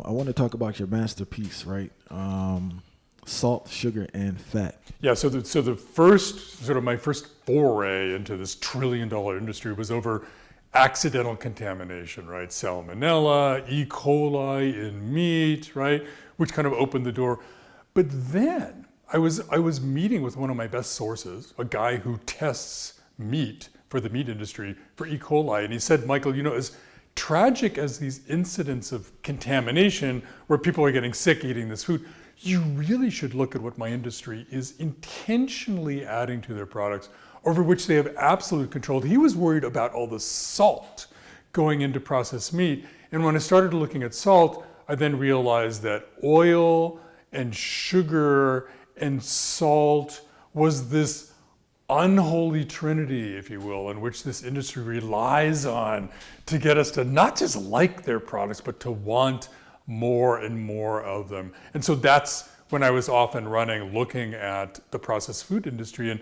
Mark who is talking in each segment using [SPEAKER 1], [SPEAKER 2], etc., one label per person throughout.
[SPEAKER 1] I want to talk about your masterpiece, right? Salt, sugar, and fat.
[SPEAKER 2] Yeah, so the first, sort of my first foray into this trillion-dollar industry was over accidental contamination, right? Salmonella, E. coli in meat, right? Which kind of opened the door. But then I was meeting with one of my best sources, a guy who tests meat for the meat industry for E. coli, and he said, Michael, you know, as tragic as these incidents of contamination where people are getting sick eating this food, you really should look at what my industry is intentionally adding to their products over which they have absolute control. He was worried about all the salt going into processed meat. And when I started looking at salt, I then realized that oil and sugar and salt was this unholy trinity, if you will, in which this industry relies on to get us to not just like their products, but to want more and more of them. And so that's when I was off and running, looking at the processed food industry and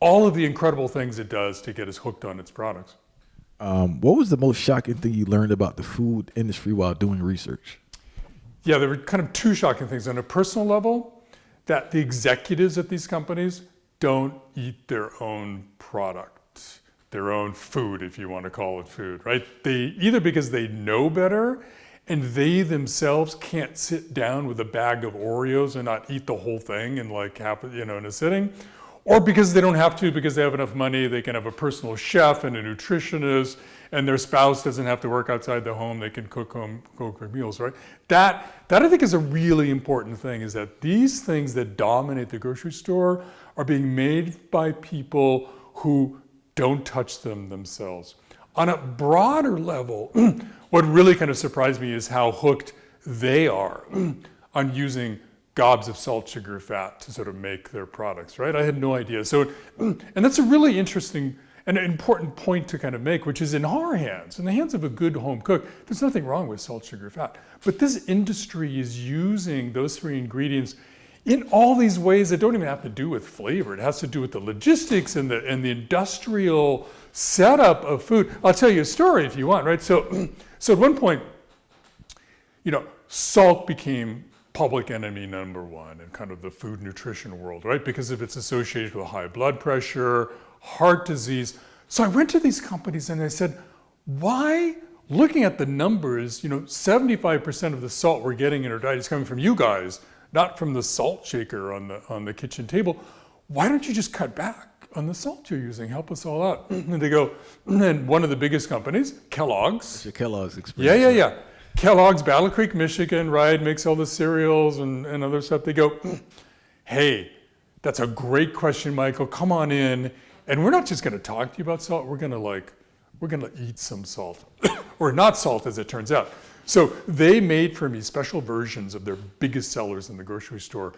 [SPEAKER 2] all of the incredible things it does to get us hooked on its products.
[SPEAKER 1] What was the most shocking thing you learned about the food industry while doing research?
[SPEAKER 2] Yeah, there were kind of two shocking things. On a personal level, that the executives at these companies don't eat their own product, their own food, if you want to call it food, right? They either because they know better and they themselves can't sit down with a bag of Oreos and not eat the whole thing in like half, in a sitting, or because they don't have to, because they have enough money, they can have a personal chef and a nutritionist, and their spouse doesn't have to work outside the home, they can cook meals, right? That I think is a really important thing, is that these things that dominate the grocery store are being made by people who don't touch them themselves. On a broader level, what really kind of surprised me is how hooked they are on using gobs of salt, sugar, fat to sort of make their products, right? I had no idea. So, and that's a really interesting and important point to kind of make, which is in our hands, in the hands of a good home cook, there's nothing wrong with salt, sugar, fat. But this industry is using those three ingredients in all these ways that don't even have to do with flavor. It has to do with the logistics and the industrial setup of food. I'll tell you a story if you want, right? So at one point, salt became public enemy number one in kind of the food nutrition world, right? Because of its association with high blood pressure, heart disease. So I went to these companies and I said, why, looking at the numbers, 75% of the salt we're getting in our diet is coming from you guys, not from the salt shaker on the kitchen table. Why don't you just cut back on the salt you're using? Help us all out. And they go, and one of the biggest companies, Kellogg's.
[SPEAKER 1] That's your Kellogg's experience.
[SPEAKER 2] Yeah. Kellogg's, Battle Creek, Michigan, right? Makes all the cereals and other stuff. They go, hey, that's a great question, Michael. Come on in. And we're not just going to talk to you about salt. We're going to eat some salt, or not salt, as it turns out. So they made for me special versions of their biggest sellers in the grocery store,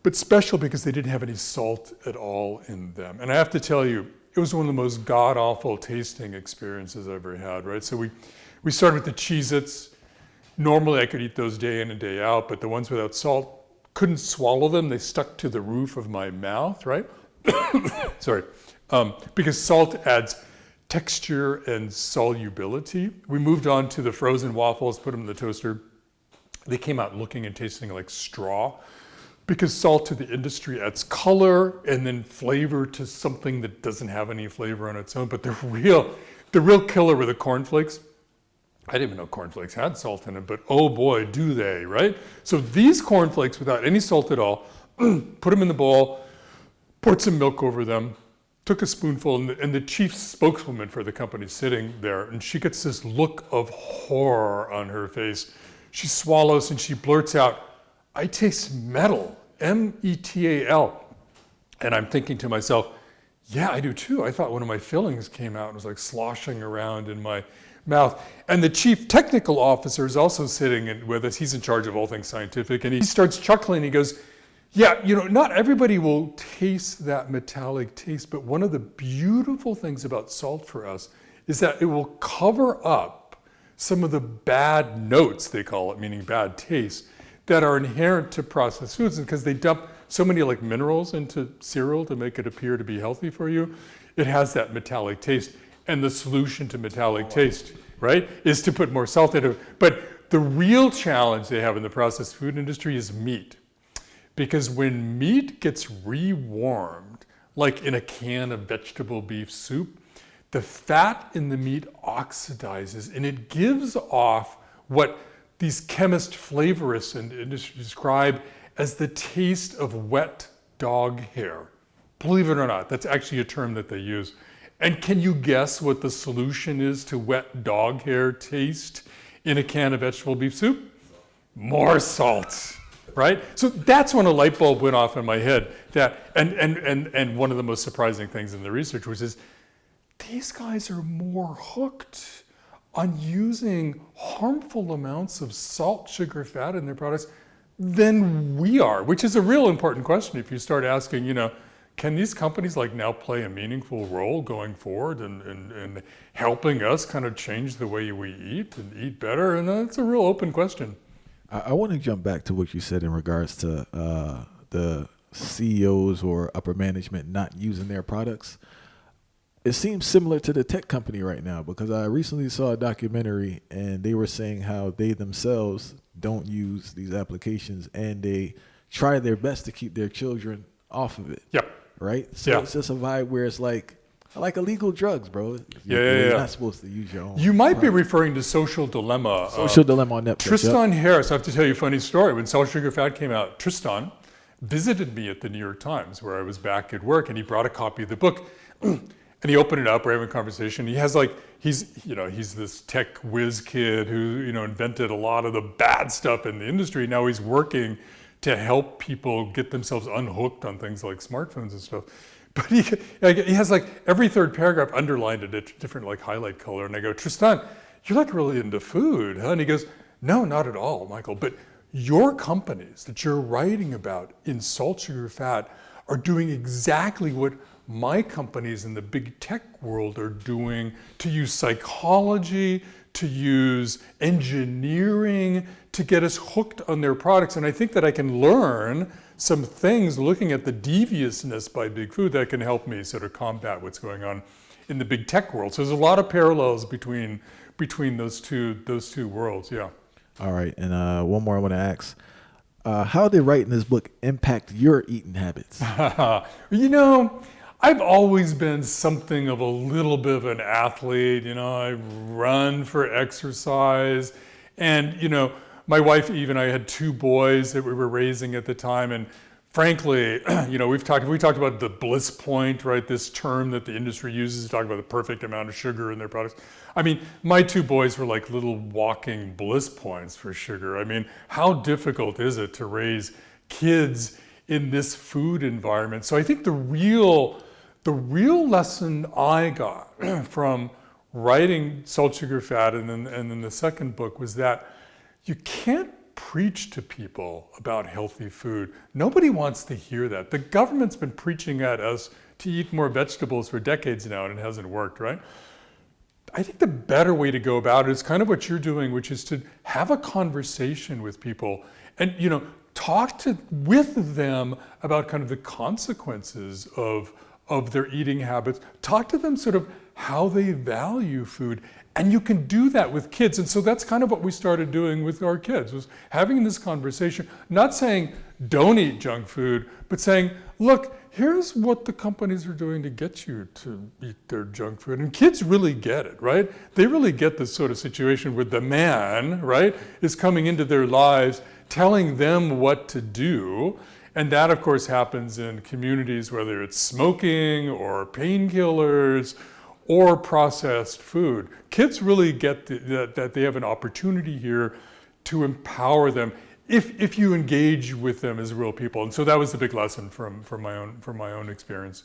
[SPEAKER 2] but special because they didn't have any salt at all in them. And I have to tell you, it was one of the most god-awful tasting experiences I've ever had, right? So we started with the Cheez-Its. Normally I could eat those day in and day out, but the ones without salt, couldn't swallow them. They stuck to the roof of my mouth, right? Sorry. Because salt adds texture and solubility. We moved on to the frozen waffles, put them in the toaster. They came out looking and tasting like straw, because salt to the industry adds color and then flavor to something that doesn't have any flavor on its own. But the real killer were the cornflakes. I didn't even know cornflakes had salt in it, but oh boy, do they, right? So these cornflakes without any salt at all, put them in the bowl, poured some milk over them, took a spoonful, and the chief spokeswoman for the company sitting there, and she gets this look of horror on her face. She swallows and she blurts out, I taste metal, M-E-T-A-L. And I'm thinking to myself, yeah, I do too. I thought one of my fillings came out and was like sloshing around in my mouth. And the chief technical officer is also sitting with us. He's in charge of all things scientific. And he starts chuckling. He goes, yeah, not everybody will taste that metallic taste, but one of the beautiful things about salt for us is that it will cover up some of the bad notes, they call it, meaning bad taste, that are inherent to processed foods. And because they dump so many like minerals into cereal to make it appear to be healthy for you, it has that metallic taste. And the solution to metallic taste, right, is to put more salt into it. But the real challenge they have in the processed food industry is meat. Because when meat gets rewarmed, like in a can of vegetable beef soup, the fat in the meat oxidizes and it gives off what these chemist flavorists in the industry describe as the taste of wet dog hair. Believe it or not, that's actually a term that they use. And can you guess what the solution is to wet dog hair taste in a can of vegetable beef soup? More salt, right? So that's when a light bulb went off in my head. And one of the most surprising things in the research was these guys are more hooked on using harmful amounts of salt, sugar, fat in their products than we are, which is a real important question if you start asking, can these companies like now play a meaningful role going forward and helping us kind of change the way we eat and eat better? And that's a real open question.
[SPEAKER 1] I want to jump back to what you said in regards to the CEOs or upper management not using their products. It seems similar to the tech company right now, because I recently saw a documentary and they were saying how they themselves don't use these applications and they try their best to keep their children off of it.
[SPEAKER 2] Yep.
[SPEAKER 1] Right? So it's just a vibe where it's like illegal drugs, bro. You're not supposed to use your own.
[SPEAKER 2] You might be referring to Social Dilemma.
[SPEAKER 1] Social Dilemma on Netflix.
[SPEAKER 2] Tristan Harris, I have to tell you a funny story. When Salt, Sugar, Fat came out, Tristan visited me at the New York Times where I was back at work, and he brought a copy of the book. And he opened it up, we're having a conversation. He has he's this tech whiz kid who, invented a lot of the bad stuff in the industry. Now he's working to help people get themselves unhooked on things like smartphones and stuff. But he has every third paragraph underlined in a different highlight color. And I go, Tristan, you're really into food, huh? And he goes, no, not at all, Michael. But your companies that you're writing about in Salt, Sugar, Fat are doing exactly what my companies in the big tech world are doing, to use psychology, to use engineering to get us hooked on their products. And I think that I can learn some things looking at the deviousness by big food that can help me sort of combat what's going on in the big tech world. So there's a lot of parallels between those two worlds. Yeah.
[SPEAKER 1] All right. And one more I want to ask. How did writing this book impact your eating habits?
[SPEAKER 2] I've always been something of a little bit of an athlete. I run for exercise. And, my wife, I had 2 boys that we were raising at the time. And frankly, we talked about the bliss point, right? This term that the industry uses to talk about the perfect amount of sugar in their products. My 2 boys were like little walking bliss points for sugar. How difficult is it to raise kids in this food environment? So I think the real lesson I got from writing Salt, Sugar, Fat and then the second book was that you can't preach to people about healthy food. Nobody wants to hear that. The government's been preaching at us to eat more vegetables for decades now, and it hasn't worked, right? I think the better way to go about it is kind of what you're doing, which is to have a conversation with people and, talk with them about kind of the consequences of their eating habits. Talk to them sort of how they value food. And you can do that with kids. And so that's kind of what we started doing with our kids, was having this conversation, not saying don't eat junk food, but saying, look, here's what the companies are doing to get you to eat their junk food. And kids really get it, right? They really get this sort of situation where the man, right, is coming into their lives, telling them what to do. And that, of course, happens in communities, whether it's smoking or painkillers or processed food. Kids really get that they have an opportunity here to empower them if you engage with them as real people. And so that was the big lesson from my own experience.